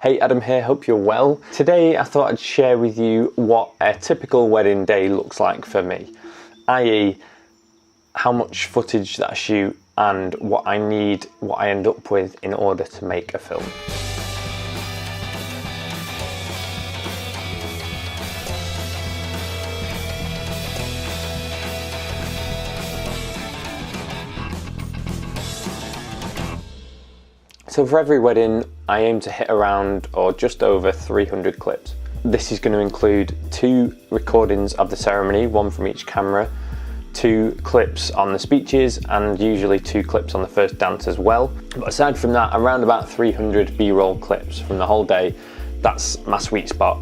Hey, Adam here, hope you're well. Today I thought I'd share with you what a typical wedding day looks like for me, i.e. how much footage that I shoot and what I end up with in order to make a film. So for every wedding, I aim to hit around or just over 300 clips. This is going to include 2 recordings of the ceremony, 1 from each camera, 2 clips on the speeches, and usually 2 clips on the first dance as well. But aside from that, around about 300 B-roll clips from the whole day. That's my sweet spot,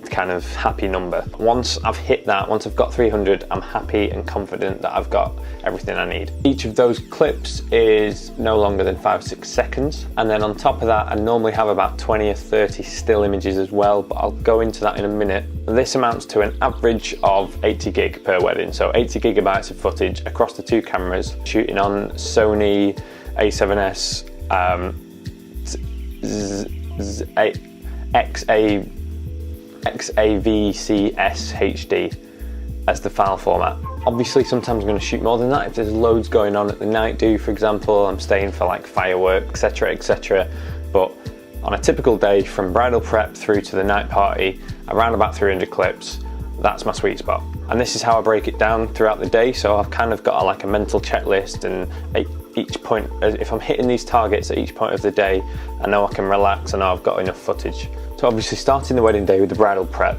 kind of happy number. Once I've hit that, once I've got 300, I'm happy and confident that I've got everything I need. Each of those clips is no longer than 5-6 seconds, and then on top of that I normally have about 20 or 30 still images as well, but I'll go into that in a minute. This amounts to an average of 80 gig per wedding, so 80 gigabytes of footage across the 2 cameras, shooting on Sony A7S XAVCS HD as the file format. Obviously sometimes I'm going to shoot more than that if there's loads going on at the night do, for example, I'm staying for like fireworks, etc, but on a typical day from bridal prep through to the night party, around about 300 clips, that's my sweet spot. And this is how I break it down throughout the day, so I've kind of got like a mental checklist, and at each point, if I'm hitting these targets at each point of the day, I know I can relax, I know I've got enough footage. So obviously starting the wedding day with the bridal prep,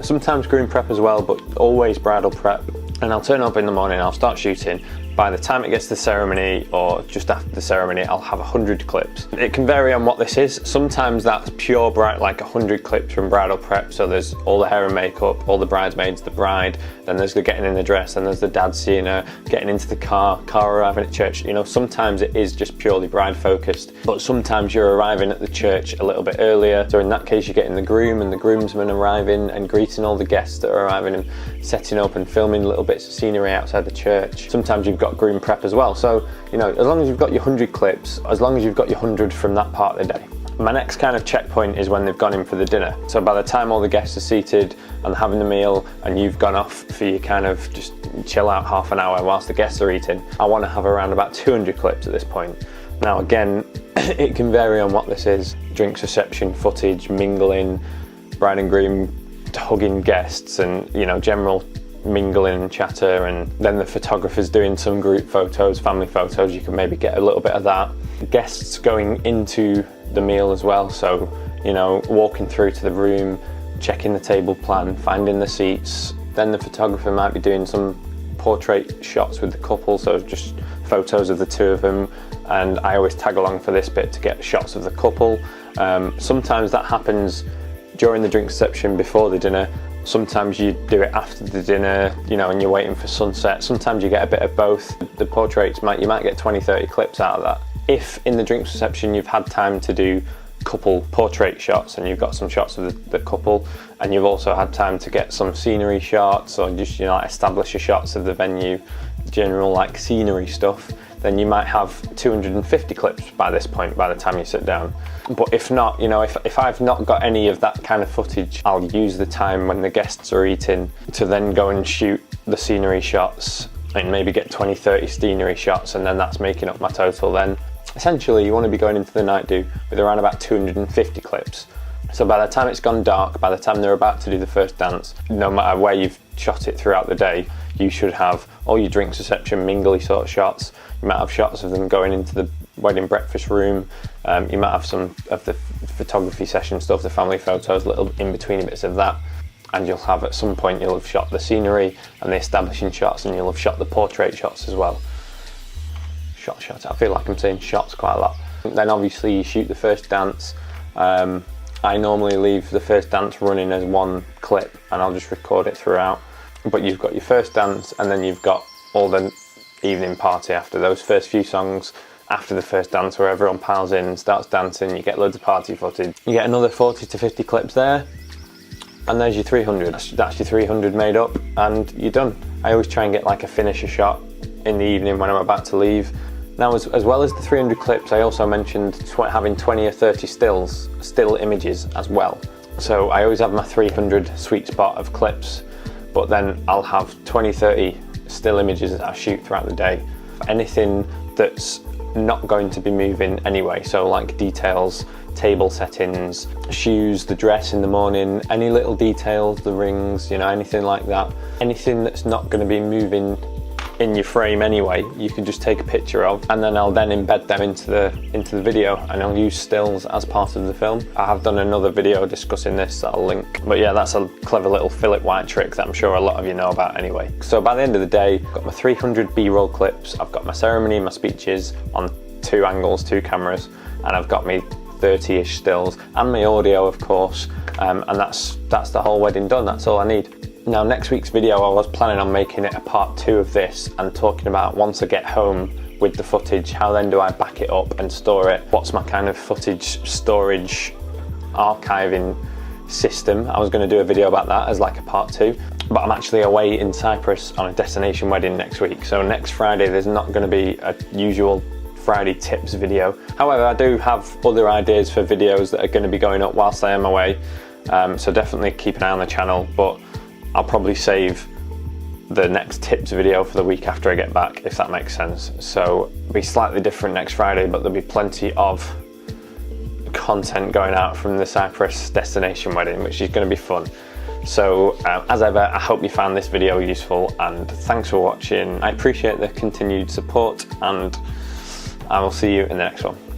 sometimes groom prep as well, but always bridal prep. And I'll turn up in the morning, I'll start shooting. By the time it gets to the ceremony or just after the ceremony, I'll have 100 clips. It can vary on what this is. Sometimes that's pure bright, like 100 clips from bridal prep. So there's all the hair and makeup, all the bridesmaids, the bride, then there's the getting in the dress, then there's the dad seeing her, getting into the car arriving at church. You know, sometimes it is just purely bride focused, but sometimes you're arriving at the church a little bit earlier. So in that case, you're getting the groom and the groomsmen arriving and greeting all the guests that are arriving and setting up and filming little bits of scenery outside the church. Sometimes you've got groom prep as well. So, you know, as long as you've got your 100 clips, as long as you've got your 100 from that part of the day. My next kind of checkpoint is when they've gone in for the dinner. So by the time all the guests are seated and having the meal and you've gone off for your kind of just chill out half an hour whilst the guests are eating, I want to have around about 200 clips at this point. Now again, it can vary on what this is. Drinks reception footage, mingling, bride and groom hugging guests, and, you know, general mingling and chatter, and then the photographer's doing some group photos, family photos, you can maybe get a little bit of that. Guests going into the meal as well, so, you know, walking through to the room, checking the table plan, finding the seats. Then the photographer might be doing some portrait shots with the couple, so just photos of the 2 of them, and I always tag along for this bit to get shots of the couple. Sometimes that happens during the drink reception before the dinner. Sometimes you do it after the dinner, you know, and you're waiting for sunset. Sometimes you get a bit of both. The portraits, you might get 20-30 clips out of that. If in the drinks reception you've had time to do couple portrait shots and you've got some shots of the couple, and you've also had time to get some scenery shots or just, you know, like establisher shots of the venue, general like scenery stuff, then you might have 250 clips by this point, by the time you sit down. But if not, you know, if I've not got any of that kind of footage, I'll use the time when the guests are eating to then go and shoot the scenery shots and maybe get 20-30 scenery shots, and then that's making up my total then. Essentially, you want to be going into the night do with around about 250 clips. So by the time it's gone dark, by the time they're about to do the first dance, no matter where you've shot it throughout the day, you should have all your drinks reception, mingly sort of shots. You might have shots of them going into the wedding breakfast room. You might have some of the photography session stuff, the family photos, little in-between bits of that. And you'll have, at some point, you'll have shot the scenery and the establishing shots, and you'll have shot the portrait shots as well. Shots, I feel like I'm saying shots quite a lot. Then obviously you shoot the first dance. I normally leave the first dance running as 1 clip and I'll just record it throughout. But you've got your first dance, and then you've got all the evening party after those first few songs. After the first dance, where everyone piles in and starts dancing, you get loads of party footage. You get another 40 to 50 clips there, and there's your 300. That's your 300 made up, and you're done. I always try and get like a finisher shot in the evening when I'm about to leave. Now, as well as the 300 clips, I also mentioned having 20 or 30 still images as well. So I always have my 300 sweet spot of clips, but then I'll have 20, 30 still images that I shoot throughout the day. Anything that's not going to be moving anyway, so like details, table settings, shoes, the dress in the morning, any little details, the rings, you know, anything like that. Anything that's not going to be moving in your frame anyway, you can just take a picture of, and then I'll then embed them into the video, and I'll use stills as part of the film. I have done another video discussing this that I'll link, but yeah, that's a clever little Philip White trick that I'm sure a lot of you know about anyway. So by the end of the day, I've got my 300 B-roll clips, I've got my ceremony, my speeches on 2 angles, 2 cameras, and I've got me 30-ish stills, and my audio of course, and that's the whole wedding done. That's all I need. Now, next week's video, I was planning on making it a part 2 of this and talking about once I get home with the footage, how then do I back it up and store it? What's my kind of footage storage archiving system? I was going to do a video about that as like a part 2, but I'm actually away in Cyprus on a destination wedding next week. So next Friday, there's not going to be a usual Friday tips video. However, I do have other ideas for videos that are going to be going up whilst I am away. So definitely keep an eye on the channel, but I'll probably save the next tips video for the week after I get back, if that makes sense. So it'll be slightly different next Friday, but there'll be plenty of content going out from the Cyprus destination wedding, which is going to be fun. So as ever, I hope you found this video useful, and thanks for watching. I appreciate the continued support, and I will see you in the next one.